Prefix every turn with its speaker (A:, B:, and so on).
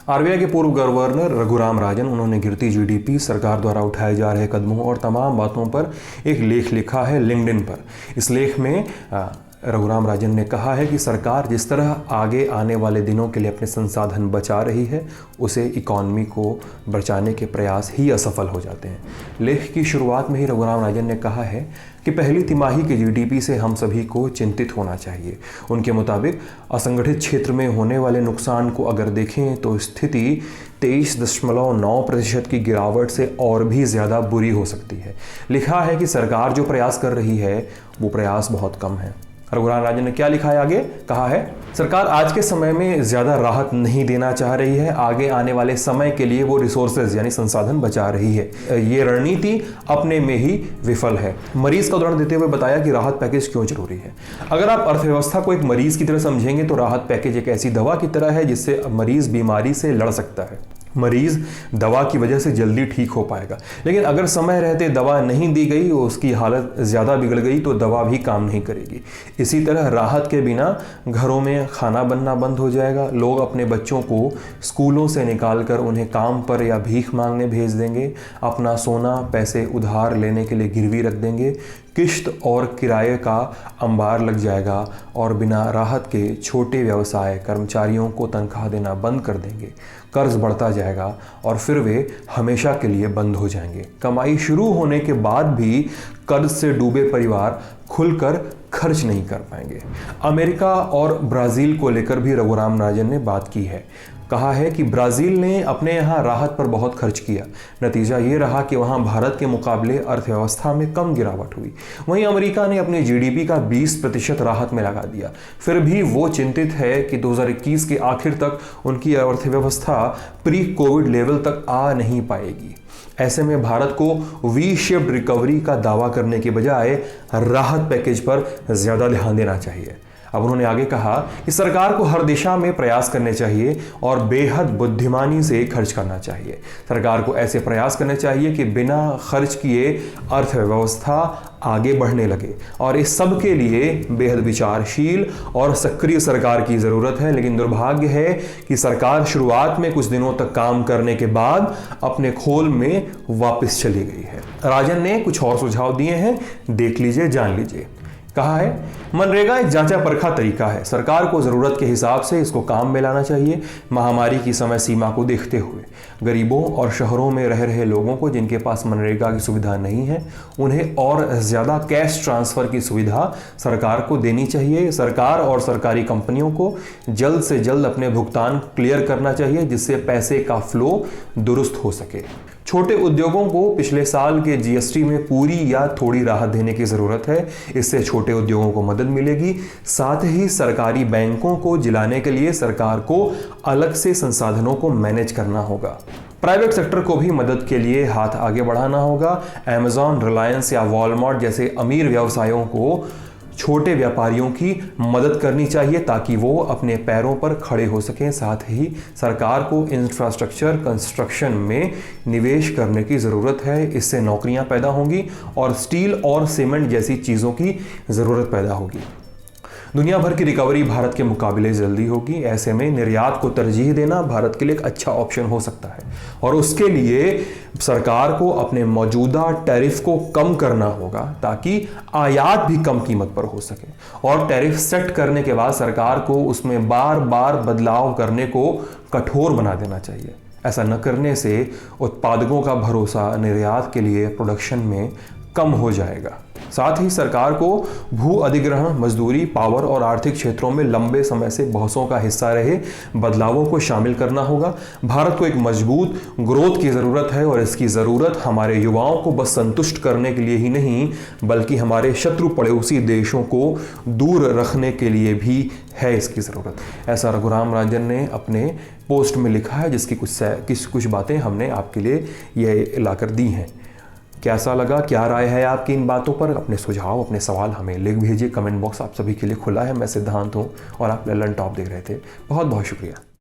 A: RBI के पूर्व governor Raghuram Rajan, उन्होंने गिरती जीडीपी, सरकार द्वारा उठाए जा रहे कदमों और तमाम बातों पर एक लेख लिखा है लिंक्डइन पर। इस लेख में रघुराम राजन ने कहा है कि सरकार जिस तरह आगे आने वाले दिनों के लिए अपने संसाधन बचा रही है, उसे इकॉनमी को बचाने के प्रयास ही असफल हो जाते हैं। लेख की शुरुआत में ही रघुराम राजन ने कहा है कि पहली तिमाही के जीडीपी से हम सभी को चिंतित होना चाहिए। उनके मुताबिक असंगठित क्षेत्र में होने वाले नुकसान को अगर देखें तो स्थिति 23.9% की गिरावट से और भी ज़्यादा बुरी हो सकती है। लिखा है कि सरकार जो प्रयास कर रही है वो प्रयास बहुत कम है। रघुराम राजन ने क्या लिखा है आगे? कहा है सरकार आज के समय में ज़्यादा राहत नहीं देना चाह रही है, आगे आने वाले समय के लिए वो रिसोर्सेज यानी संसाधन बचा रही है। ये रणनीति अपने में ही विफल है। मरीज का उदाहरण देते हुए बताया कि राहत पैकेज क्यों जरूरी है। अगर आप अर्थव्यवस्था को एक मरीज की तरह समझेंगे तो राहत पैकेज एक ऐसी दवा की तरह है जिससे मरीज बीमारी से लड़ सकता है। मरीज दवा की वजह से जल्दी ठीक हो पाएगा, लेकिन अगर समय रहते दवा नहीं दी गई, उसकी हालत ज़्यादा बिगड़ गई तो दवा भी काम नहीं करेगी। इसी तरह राहत के बिना घरों में खाना बनना बंद हो जाएगा। लोग अपने बच्चों को स्कूलों से निकालकर उन्हें काम पर या भीख मांगने भेज देंगे, अपना सोना पैसे उधार लेने के लिए गिरवी रख देंगे, किश्त और किराए का अंबार लग जाएगा और बिना राहत के छोटे व्यवसाय कर्मचारियों को तनख्वाह देना बंद कर देंगे। कर्ज बढ़ता जाएगा और फिर वे हमेशा के लिए बंद हो जाएंगे। कमाई शुरू होने के बाद भी कर्ज से डूबे परिवार खुलकर खर्च नहीं कर पाएंगे। अमेरिका और ब्राज़ील को लेकर भी रघुराम राजन ने बात की है। कहा है कि ब्राज़ील ने अपने यहाँ राहत पर बहुत खर्च किया, नतीजा ये रहा कि वहाँ भारत के मुकाबले अर्थव्यवस्था में कम गिरावट हुई। वहीं अमेरिका ने अपने जीडीपी का 20% राहत में लगा दिया, फिर भी वो चिंतित है कि 2021 के आखिर तक उनकी अर्थव्यवस्था प्री कोविड लेवल तक आ नहीं पाएगी। ऐसे में भारत को वी शेप्ड रिकवरी का दावा करने के बजाय राहत पैकेज पर ज़्यादा ध्यान देना चाहिए। अब उन्होंने आगे कहा कि सरकार को हर दिशा में प्रयास करने चाहिए और बेहद बुद्धिमानी से खर्च करना चाहिए। सरकार को ऐसे प्रयास करने चाहिए कि बिना खर्च किए अर्थव्यवस्था आगे बढ़ने लगे, और इस सब के लिए बेहद विचारशील और सक्रिय सरकार की ज़रूरत है। लेकिन दुर्भाग्य है कि सरकार शुरुआत में कुछ दिनों तक काम करने के बाद अपने खोल में वापस चली गई है। राजन ने कुछ और सुझाव दिए हैं, देख लीजिए, जान लीजिए। कहा है मनरेगा एक जांचा परखा तरीका है, सरकार को ज़रूरत के हिसाब से इसको काम में लाना चाहिए। महामारी की समय सीमा को देखते हुए गरीबों और शहरों में रह रहे लोगों को जिनके पास मनरेगा की सुविधा नहीं है, उन्हें और ज़्यादा कैश ट्रांसफ़र की सुविधा सरकार को देनी चाहिए। सरकार और सरकारी कंपनियों को जल्द से जल्द अपने भुगतान क्लियर करना चाहिए जिससे पैसे का फ्लो दुरुस्त हो सके। छोटे उद्योगों को पिछले साल के जीएसटी में पूरी या थोड़ी राहत देने की ज़रूरत है, इससे छोटे उद्योगों को मदद मिलेगी। साथ ही सरकारी बैंकों को जिलाने के लिए सरकार को अलग से संसाधनों को मैनेज करना होगा। प्राइवेट सेक्टर को भी मदद के लिए हाथ आगे बढ़ाना होगा। अमेज़न, रिलायंस या वॉलमार्ट जैसे अमीर व्यवसायों को छोटे व्यापारियों की मदद करनी चाहिए ताकि वो अपने पैरों पर खड़े हो सकें। साथ ही सरकार को इंफ्रास्ट्रक्चर कंस्ट्रक्शन में निवेश करने की ज़रूरत है, इससे नौकरियां पैदा होंगी और स्टील और सीमेंट जैसी चीज़ों की ज़रूरत पैदा होगी। दुनिया भर की रिकवरी भारत के मुकाबले जल्दी होगी। ऐसे में निर्यात को तरजीह देना भारत के लिए एक अच्छा ऑप्शन हो सकता है, और उसके लिए सरकार को अपने मौजूदा टैरिफ को कम करना होगा ताकि आयात भी कम कीमत पर हो सके। और टैरिफ सेट करने के बाद सरकार को उसमें बार बार बदलाव करने को कठोर बना देना चाहिए। ऐसा न करने से उत्पादकों का भरोसा निर्यात के लिए प्रोडक्शन में कम हो जाएगा। साथ ही सरकार को भू अधिग्रहण, मजदूरी, पावर और आर्थिक क्षेत्रों में लंबे समय से बहसों का हिस्सा रहे बदलावों को शामिल करना होगा। भारत को एक मजबूत ग्रोथ की ज़रूरत है, और इसकी ज़रूरत हमारे युवाओं को बस संतुष्ट करने के लिए ही नहीं बल्कि हमारे शत्रु पड़ोसी देशों को दूर रखने के लिए भी है इसकी ज़रूरत। ऐसा रघुराम राजन ने अपने पोस्ट में लिखा है, जिसकी कुछ बातें हमने आपके लिए ये लाकर दी हैं। कैसा लगा, क्या राय है आपकी इन बातों पर? अपने सुझाव, अपने सवाल हमें लिख भेजिए। कमेंट बॉक्स आप सभी के लिए खुला है। मैं सिद्धांत हूँ और आप ललन टॉप देख रहे थे। बहुत बहुत शुक्रिया।